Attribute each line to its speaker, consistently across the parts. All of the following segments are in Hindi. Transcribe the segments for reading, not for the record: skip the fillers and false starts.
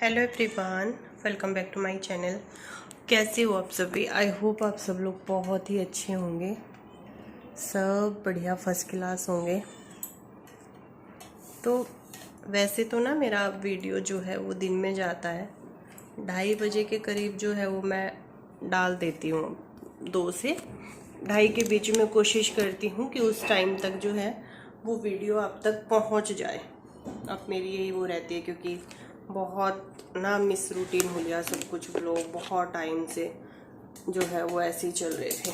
Speaker 1: Hello everyone, welcome back to my channel. कैसे हो आप सभी? आई होप आप सब लोग बहुत ही अच्छे होंगे, सब बढ़िया फर्स्ट क्लास होंगे। तो वैसे तो ना मेरा वीडियो जो है वो दिन में जाता है 2:30 बजे के करीब जो है वो मैं डाल देती हूँ। 2 से 2:30 के बीच में कोशिश करती हूँ कि उस टाइम तक जो है वो वीडियो आप तक पहुँच जाए। अब मेरी यही वो रहती है क्योंकि बहुत ना मिस रूटीन हो गया सब कुछ। व्लॉग बहुत टाइम से जो है वो ऐसे ही चल रहे थे।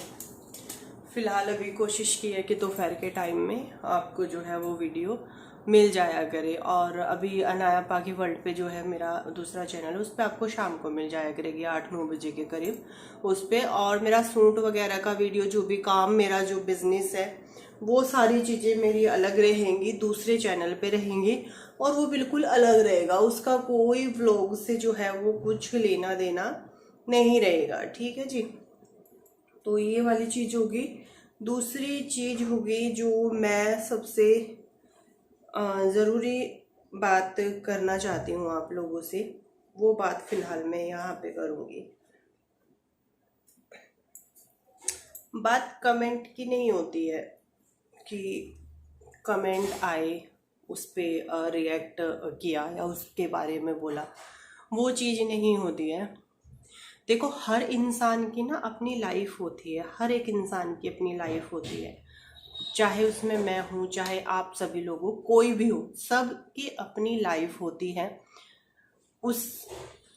Speaker 1: फिलहाल अभी कोशिश की है कि दोपहर के टाइम में आपको जो है वो वीडियो मिल जाया करे। और अभी अनाया पाकी वर्ल्ड पे जो है मेरा दूसरा चैनल, उस पर आपको शाम को मिल जाया करेगी 8-9 बजे के करीब उस पर। और मेरा सूट वगैरह का वीडियो, जो भी काम मेरा जो बिजनेस है वो सारी चीज़ें मेरी अलग रहेंगी, दूसरे चैनल पे रहेंगी और वो बिल्कुल अलग रहेगा। उसका कोई व्लॉग से जो है वो कुछ लेना देना नहीं रहेगा। ठीक है जी। तो ये वाली चीज़ होगी। दूसरी चीज़ होगी जो मैं सबसे ज़रूरी बात करना चाहती हूँ आप लोगों से, वो बात फिलहाल मैं यहाँ पे करूँगी। बात कमेंट की नहीं होती है कि कमेंट आए उस पर रिएक्ट किया या उसके बारे में बोला, वो चीज़ नहीं होती है। देखो, हर इंसान की ना अपनी लाइफ होती है, हर एक इंसान की अपनी लाइफ होती है। चाहे उसमें मैं हूँ, चाहे आप सभी लोग हो, कोई भी हो, सबकी अपनी लाइफ होती है। उस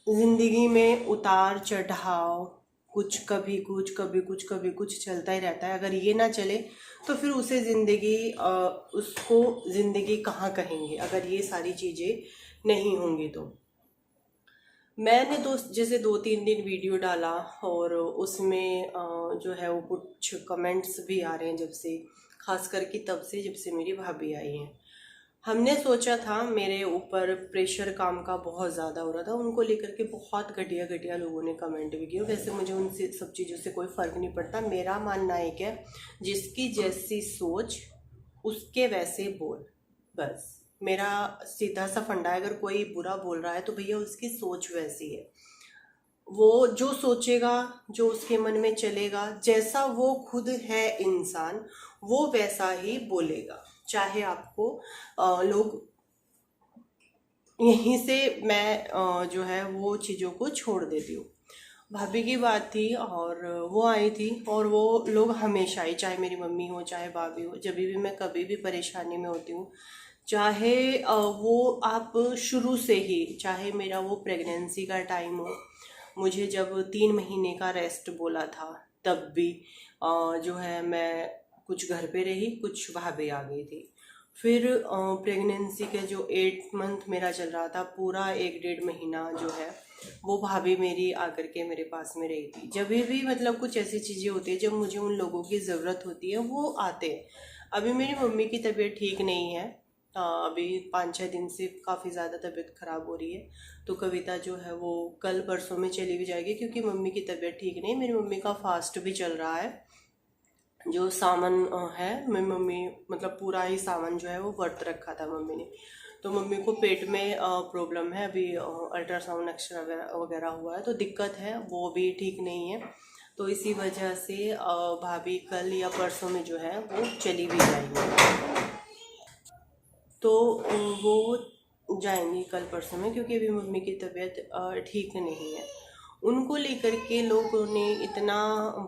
Speaker 1: जिंदगी में उतार चढ़ाव, कुछ कभी कुछ, कभी कुछ, कभी कुछ चलता ही रहता है। अगर ये ना चले तो फिर उसे जिंदगी उसको जिंदगी कहाँ कहेंगे, अगर ये सारी चीज़ें नहीं होंगी तो। मैंने दोस्त जैसे 2-3 दिन वीडियो डाला और उसमें जो है वो कुछ कमेंट्स भी आ रहे हैं, जब से खास करके तब से जब से मेरी भाभी आई हैं। हमने सोचा था, मेरे ऊपर प्रेशर काम का बहुत ज़्यादा हो रहा था, उनको लेकर के बहुत घटिया घटिया लोगों ने कमेंट भी किए। वैसे मुझे उनसे सब चीज़ों से कोई फ़र्क नहीं पड़ता। मेरा मानना है कि जिसकी जैसी सोच उसके वैसे बोल, बस मेरा सीधा सा फंडा है। अगर कोई बुरा बोल रहा है तो भैया उसकी सोच वैसी है, वो जो सोचेगा, जो उसके मन में चलेगा, जैसा वो खुद है इंसान, वो वैसा ही बोलेगा। चाहे आपको लोग यहीं से मैं जो है वो चीज़ों को छोड़ देती हूँ। भाभी की बात थी और वो आई थी और वो लोग हमेशा ही, चाहे मेरी मम्मी हो चाहे भाभी हो, जब भी मैं कभी भी परेशानी में होती हूँ, चाहे वो आप शुरू से ही, चाहे मेरा वो प्रेगनेंसी का टाइम हो, मुझे जब 3 महीने का रेस्ट बोला था तब भी जो है मैं कुछ घर पे रही, कुछ भाभी आ गई थी। फिर प्रेगनेंसी के जो 8 मंथ मेरा चल रहा था, पूरा 1-1.5 महीना जो है वो भाभी मेरी आकर के मेरे पास में रही थी। जब भी मतलब कुछ ऐसी चीज़ें होती है जब मुझे उन लोगों की ज़रूरत होती है, वो आते हैं। अभी मेरी मम्मी की तबीयत ठीक नहीं है, अभी 5-6 दिन से काफ़ी ज़्यादा तबीयत ख़राब हो रही है। तो कविता जो है वो कल परसों में चली भी जाएगी क्योंकि मम्मी की तबीयत ठीक नहीं। मेरी मम्मी का फास्ट भी चल रहा है। जो सामान है, मेरी मम्मी मतलब पूरा ही सामान जो है वो व्रत रखा था मम्मी ने। तो मम्मी को पेट में प्रॉब्लम है, अभी अल्ट्रासाउंड एक्सरा वगैरह हुआ है तो दिक्कत है, वो भी ठीक नहीं है। तो इसी वजह से भाभी कल या परसों में जो है वो चली भी जाएंगी। तो वो जाएंगी कल परसों में क्योंकि अभी मम्मी की तबीयत ठीक नहीं है। उनको लेकर के लोगों ने इतना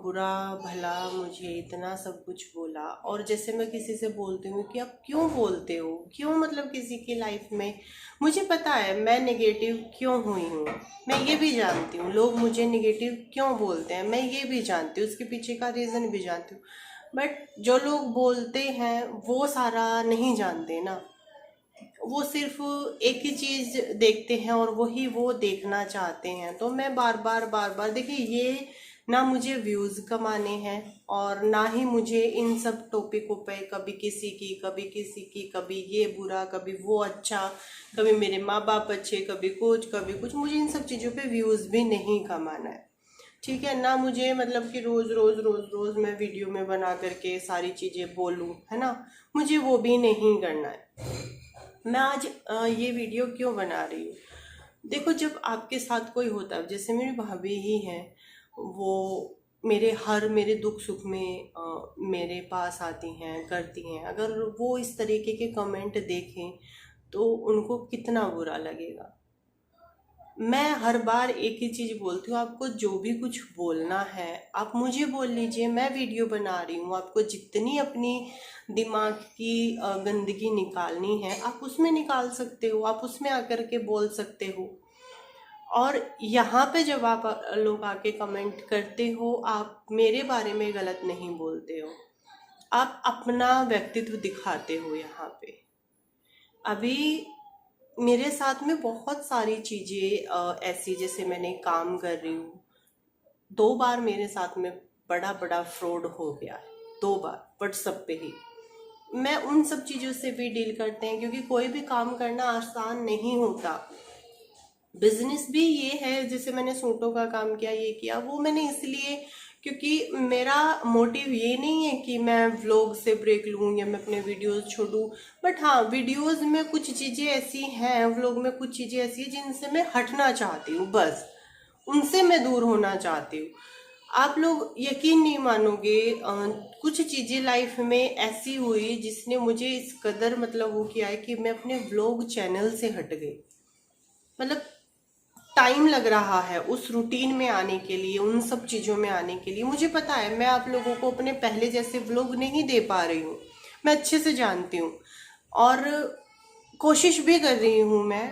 Speaker 1: बुरा भला मुझे इतना सब कुछ बोला। और जैसे मैं किसी से बोलती हूँ कि आप क्यों बोलते हो, क्यों मतलब किसी की लाइफ में, मुझे पता है मैं नेगेटिव क्यों हुई हूँ, मैं ये भी जानती हूँ। लोग मुझे नेगेटिव क्यों बोलते हैं मैं ये भी जानती हूँ, उसके पीछे का रीज़न भी जानती हूँ। बट जो लोग बोलते हैं वो सारा नहीं जानते ना। वो सिर्फ एक ही चीज देखते हैं और वही वो देखना चाहते हैं। तो मैं बार बार बार बार, देखिए ये ना मुझे व्यूज कमाने हैं और ना ही मुझे इन सब टॉपिकों पे कभी किसी की, कभी किसी की, कभी ये बुरा, कभी वो अच्छा, कभी मेरे माँ बाप अच्छे, कभी कुछ कभी कुछ, मुझे इन सब चीज़ों पे व्यूज भी नहीं कमाना है। ठीक है ना, मुझे मतलब कि रोज रोज रोज रोज मैं वीडियो में बना करके सारी चीज़ें बोलूँ, है ना, मुझे वो भी नहीं करना है। मैं आज ये वीडियो क्यों बना रही हूँ, देखो, जब आपके साथ कोई होता है, जैसे मेरी भाभी ही हैं, वो मेरे दुख सुख में मेरे पास आती हैं, करती हैं। अगर वो इस तरीके के कमेंट देखें तो उनको कितना बुरा लगेगा। मैं हर बार एक ही चीज बोलती हूँ, आपको जो भी कुछ बोलना है आप मुझे बोल लीजिए, मैं वीडियो बना रही हूँ। आपको जितनी अपनी दिमाग की गंदगी निकालनी है आप उसमें निकाल सकते हो, आप उसमें आकर के बोल सकते हो। और यहाँ पे जब आप लोग आके कमेंट करते हो, आप मेरे बारे में गलत नहीं बोलते हो, आप अपना व्यक्तित्व दिखाते हो यहाँ पे। अभी मेरे साथ में बहुत सारी चीज़ें ऐसी, जैसे मैंने काम कर रही हूँ, 2 बार मेरे साथ में बड़ा बड़ा फ्रॉड हो गया है। 2 बार व्हाट्सएप पे ही। मैं उन सब चीज़ों से भी डील करते हैं, क्योंकि कोई भी काम करना आसान नहीं होता। बिजनेस भी ये है, जैसे मैंने सूटों का काम किया, ये किया, वो मैंने इसलिए, क्योंकि मेरा मोटिव ये नहीं है कि मैं व्लॉग से ब्रेक लूँ या मैं अपने वीडियोस छोड़ूं। बट हाँ, वीडियोस में कुछ चीज़ें ऐसी हैं, व्लॉग में कुछ चीज़ें ऐसी हैं जिनसे मैं हटना चाहती हूँ, बस उनसे मैं दूर होना चाहती हूँ। आप लोग यकीन नहीं मानोगे, कुछ चीज़ें लाइफ में ऐसी हुई जिसने मुझे इस कदर मतलब वो किया है कि मैं अपने व्लॉग चैनल से हट गई। मतलब टाइम लग रहा है उस रूटीन में आने के लिए, उन सब चीज़ों में आने के लिए। मुझे पता है मैं आप लोगों को अपने पहले जैसे व्लॉग नहीं दे पा रही हूँ, मैं अच्छे से जानती हूँ, और कोशिश भी कर रही हूँ मैं।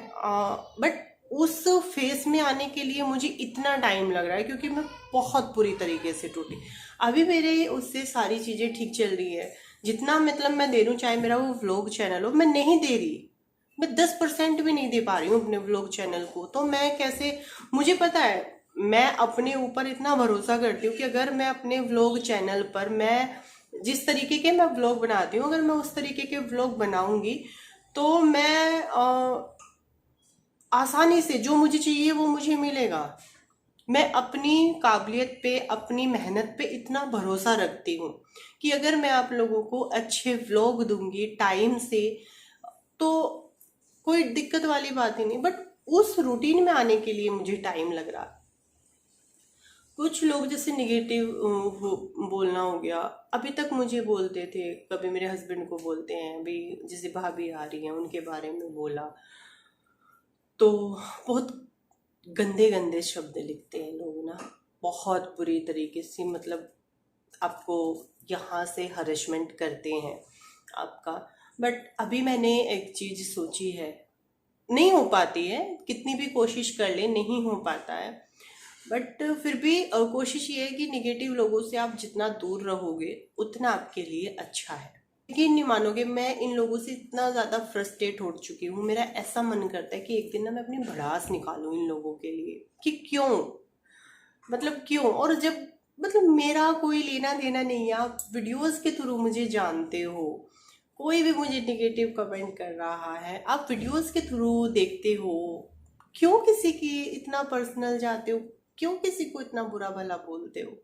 Speaker 1: बट उस फेस में आने के लिए मुझे इतना टाइम लग रहा है, क्योंकि मैं बहुत बुरी तरीके से टूटी। अभी मेरे उससे सारी चीज़ें ठीक चल रही है, जितना मतलब मैं दे रही हूँ, चाहे मेरा वो व्लॉग चैनल हो, मैं नहीं दे रही। मैं 10% भी नहीं दे पा रही हूँ अपने व्लॉग चैनल को। तो मैं कैसे, मुझे पता है, मैं अपने ऊपर इतना भरोसा करती हूँ कि अगर मैं अपने व्लॉग चैनल पर, मैं जिस तरीके के मैं व्लॉग बनाती हूँ, अगर मैं उस तरीके के व्लॉग बनाऊंगी तो मैं आसानी से जो मुझे चाहिए वो मुझे मिलेगा। मैं अपनी काबिलियत पे, अपनी मेहनत पे इतना भरोसा रखती हूँ कि अगर मैं आप लोगों को अच्छे व्लॉग दूंगी टाइम से, तो कोई दिक्कत वाली बात ही नहीं। बट उस रूटीन में आने के लिए मुझे टाइम लग रहा। कुछ लोग जैसे निगेटिव बोलना हो गया, अभी तक मुझे बोलते थे, कभी मेरे हस्बैंड को बोलते हैं, अभी जैसे भाभी आ रही हैं उनके बारे में बोला, तो बहुत गंदे गंदे शब्द लिखते हैं लोग ना, बहुत बुरी तरीके से, मतलब आपको यहाँ से हरेसमेंट करते हैं आपका। बट अभी मैंने एक चीज़ सोची है, नहीं हो पाती है, कितनी भी कोशिश कर ले नहीं हो पाता है। बट फिर भी कोशिश ये है कि निगेटिव लोगों से आप जितना दूर रहोगे उतना आपके लिए अच्छा है। यकीन नहीं मानोगे, मैं इन लोगों से इतना ज़्यादा फ्रस्ट्रेट हो चुकी हूँ, मेरा ऐसा मन करता है कि एक दिन ना मैं अपनी भड़ास निकालूं इन लोगों के लिए, कि क्यों, मतलब क्यों। और जब, मतलब मेरा कोई लेना देना नहीं है, आप वीडियोस के थ्रू मुझे जानते हो, कोई भी मुझे निगेटिव कमेंट कर रहा है आप वीडियोस के थ्रू देखते हो, क्यों किसी की इतना पर्सनल जाते हो, क्यों किसी को इतना बुरा भला बोलते हो।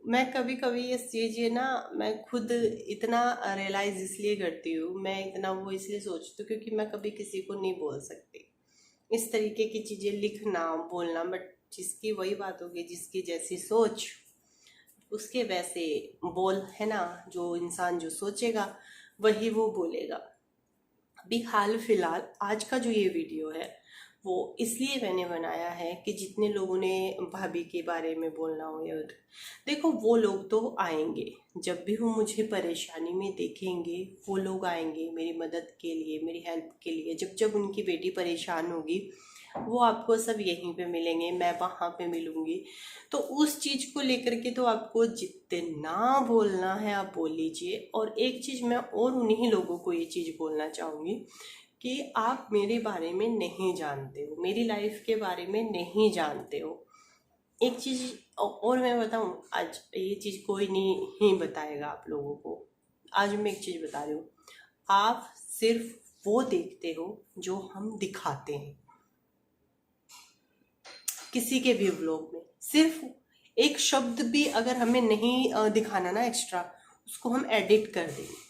Speaker 1: मैं कभी कभी इस चीज ये ना, मैं खुद इतना रियलाइज इसलिए करती हूँ, मैं इतना वो इसलिए सोचती हूँ क्योंकि मैं कभी किसी को नहीं बोल सकती इस तरीके की चीजें, लिखना बोलना। बट जिसकी वही बात होगी, जिसकी जैसी सोच उसके वैसे बोल, है ना। जो इंसान जो सोचेगा वही वो बोलेगा। अभी हाल फिलहाल आज का जो ये वीडियो है वो इसलिए मैंने बनाया है कि जितने लोगों ने भाभी के बारे में बोलना हो, या देखो, वो लोग तो आएंगे, जब भी वो मुझे परेशानी में देखेंगे वो लोग आएंगे मेरी मदद के लिए, मेरी हेल्प के लिए। जब जब उनकी बेटी परेशान होगी वो आपको सब यहीं पे मिलेंगे, मैं वहाँ पे मिलूंगी। तो उस चीज को लेकर के तो आपको जितना बोलना है आप बोल लीजिए। और एक चीज मैं और उन्हीं लोगों को ये चीज बोलना चाहूंगी कि आप मेरे बारे में नहीं जानते हो, मेरी लाइफ के बारे में नहीं जानते हो। एक चीज और मैं बताऊं, आज ये चीज कोई नहीं बताएगा आप लोगों को। आज मैं एक चीज बता रही हूँ, आप सिर्फ वो देखते हो जो हम दिखाते हैं किसी के भी व्लॉग में। सिर्फ एक शब्द भी अगर हमें नहीं दिखाना ना एक्स्ट्रा, उसको हम एडिट कर देंगे।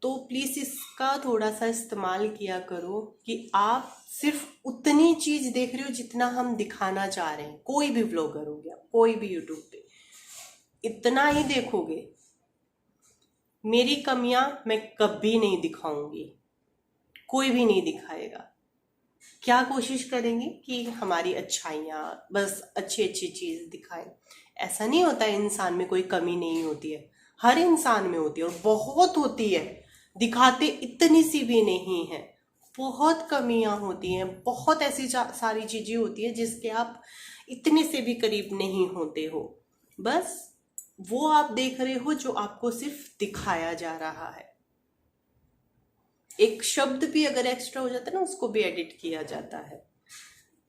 Speaker 1: तो प्लीज़ इसका थोड़ा सा इस्तेमाल किया करो कि आप सिर्फ उतनी चीज़ देख रहे हो जितना हम दिखाना चाह रहे हैं। कोई भी व्लॉगर हो गया, कोई भी यूट्यूब पे, इतना ही देखोगे। मेरी कमियां मैं कभी नहीं दिखाऊंगी, कोई भी नहीं दिखाएगा। क्या कोशिश करेंगे कि हमारी अच्छाइयाँ, बस अच्छी अच्छी चीज़ दिखाएं। ऐसा नहीं होता है इंसान में कोई कमी नहीं होती है, हर इंसान में होती है और बहुत होती है। दिखाते इतनी सी भी नहीं है, बहुत कमियां होती हैं, बहुत ऐसी सारी चीज़ें होती है जिसके आप इतने से भी करीब नहीं होते हो। बस वो आप देख रहे हो जो आपको सिर्फ दिखाया जा रहा है। एक शब्द भी अगर एक्स्ट्रा हो जाता है ना, उसको भी एडिट किया जाता है।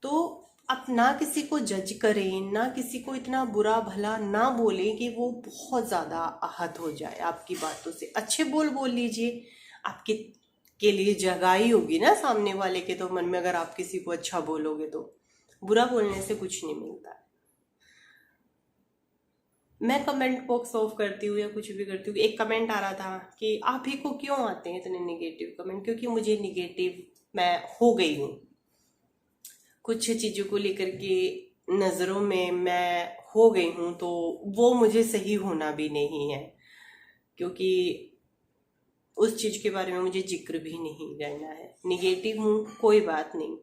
Speaker 1: तो आप ना किसी को जज करें, ना किसी को इतना बुरा भला ना बोलें कि वो बहुत ज़्यादा आहत हो जाए आपकी बातों से। अच्छे बोल लीजिए, आपके के लिए जगह ही होगी ना सामने वाले के तो मन में, अगर आप किसी को अच्छा बोलोगे तो। बुरा बोलने से कुछ नहीं मिलता है। मैं कमेंट बॉक्स ऑफ करती हूँ या कुछ भी करती हूँ, एक कमेंट आ रहा था कि आप ही को क्यों आते हैं इतने निगेटिव कमेंट, क्योंकि मुझे निगेटिव मैं हो गई हूँ। कुछ चीज़ों को लेकर के नज़रों में मैं हो गई हूँ, तो वो मुझे सही होना भी नहीं है, क्योंकि उस चीज़ के बारे में मुझे जिक्र भी नहीं करना है। निगेटिव हूँ कोई बात नहीं,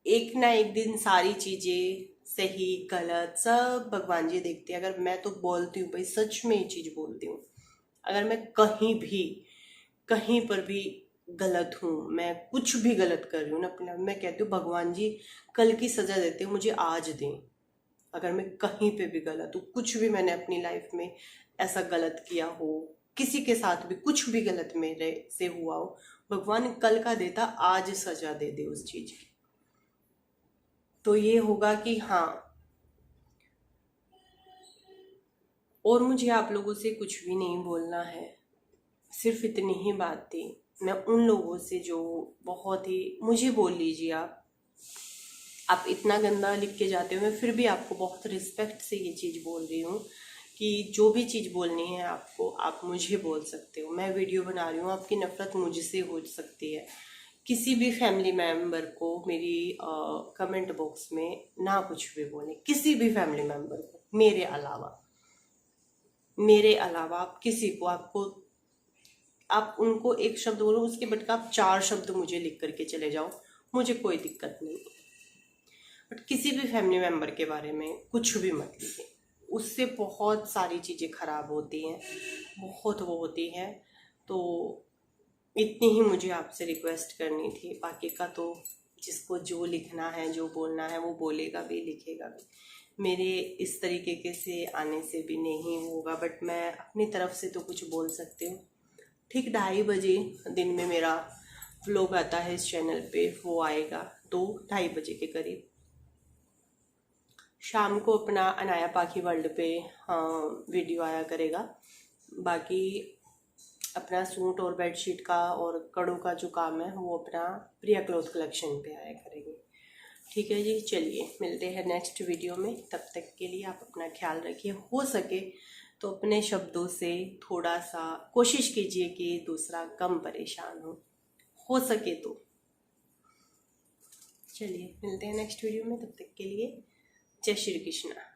Speaker 1: एक ना एक दिन सारी चीज़ें सही गलत सब भगवान जी देखते हैं। अगर मैं तो बोलती हूँ भाई, सच में ये चीज़ बोलती हूँ, अगर मैं कहीं पर भी गलत हूँ, मैं कुछ भी गलत कर रही हूँ ना अपने आप, मैं कहती हूँ भगवान जी कल की सजा देते हैं, मुझे आज दें। अगर मैं कहीं पे भी गलत हूँ, कुछ भी मैंने अपनी लाइफ में ऐसा गलत किया हो, किसी के साथ भी कुछ भी गलत मेरे से हुआ हो, भगवान कल का देता आज सजा दे दे उस चीज की। तो ये होगा कि हाँ, और मुझे आप लोगों से कुछ भी नहीं बोलना है, सिर्फ इतनी ही बात थी। मैं उन लोगों से जो बहुत ही, मुझे बोल लीजिए आप इतना गंदा लिख के जाते हो, मैं फिर भी आपको बहुत रिस्पेक्ट से ये चीज़ बोल रही हूँ कि जो भी चीज़ बोलनी है आपको, आप मुझे बोल सकते हो। मैं वीडियो बना रही हूँ, आपकी नफरत मुझसे हो सकती है। किसी भी फैमिली मेम्बर को मेरी कमेंट बॉक्स में ना कुछ भी बोले, किसी भी फैमिली मेम्बर को, मेरे अलावा आप किसी को, आप उनको एक शब्द बोलो, उसके बट आप 4 शब्द मुझे लिख करके चले जाओ, मुझे कोई दिक्कत नहीं। बट किसी भी फैमिली मेम्बर के बारे में कुछ भी मत लिखें, उससे बहुत सारी चीज़ें खराब होती हैं, बहुत वो होती हैं। तो इतनी ही मुझे आपसे रिक्वेस्ट करनी थी, बाकी का तो जिसको जो लिखना है, जो बोलना है, वो बोलेगा भी, लिखेगा भी। मेरे इस तरीके के से आने से भी नहीं होगा, बट मैं अपनी तरफ से तो कुछ बोल सकती हूँ। ठीक 2:30 बजे दिन में मेरा व्लॉग आता है इस चैनल पे, वो आएगा 2-2:30 बजे के करीब। शाम को अपना अनाया पाखी वर्ल्ड पे वीडियो आया करेगा। बाकी अपना सूट और बेडशीट का और कड़ों का जो काम है वो अपना प्रिया क्लॉथ कलेक्शन पे आया करेंगे। ठीक है जी, चलिए मिलते हैं नेक्स्ट वीडियो में। तब तक के लिए आप अपना ख्याल रखिए। हो सके तो अपने शब्दों से थोड़ा सा कोशिश कीजिए कि दूसरा कम परेशान हो सके तो। चलिए मिलते हैं नेक्स्ट वीडियो में, तब तक के लिए जय श्री कृष्णा।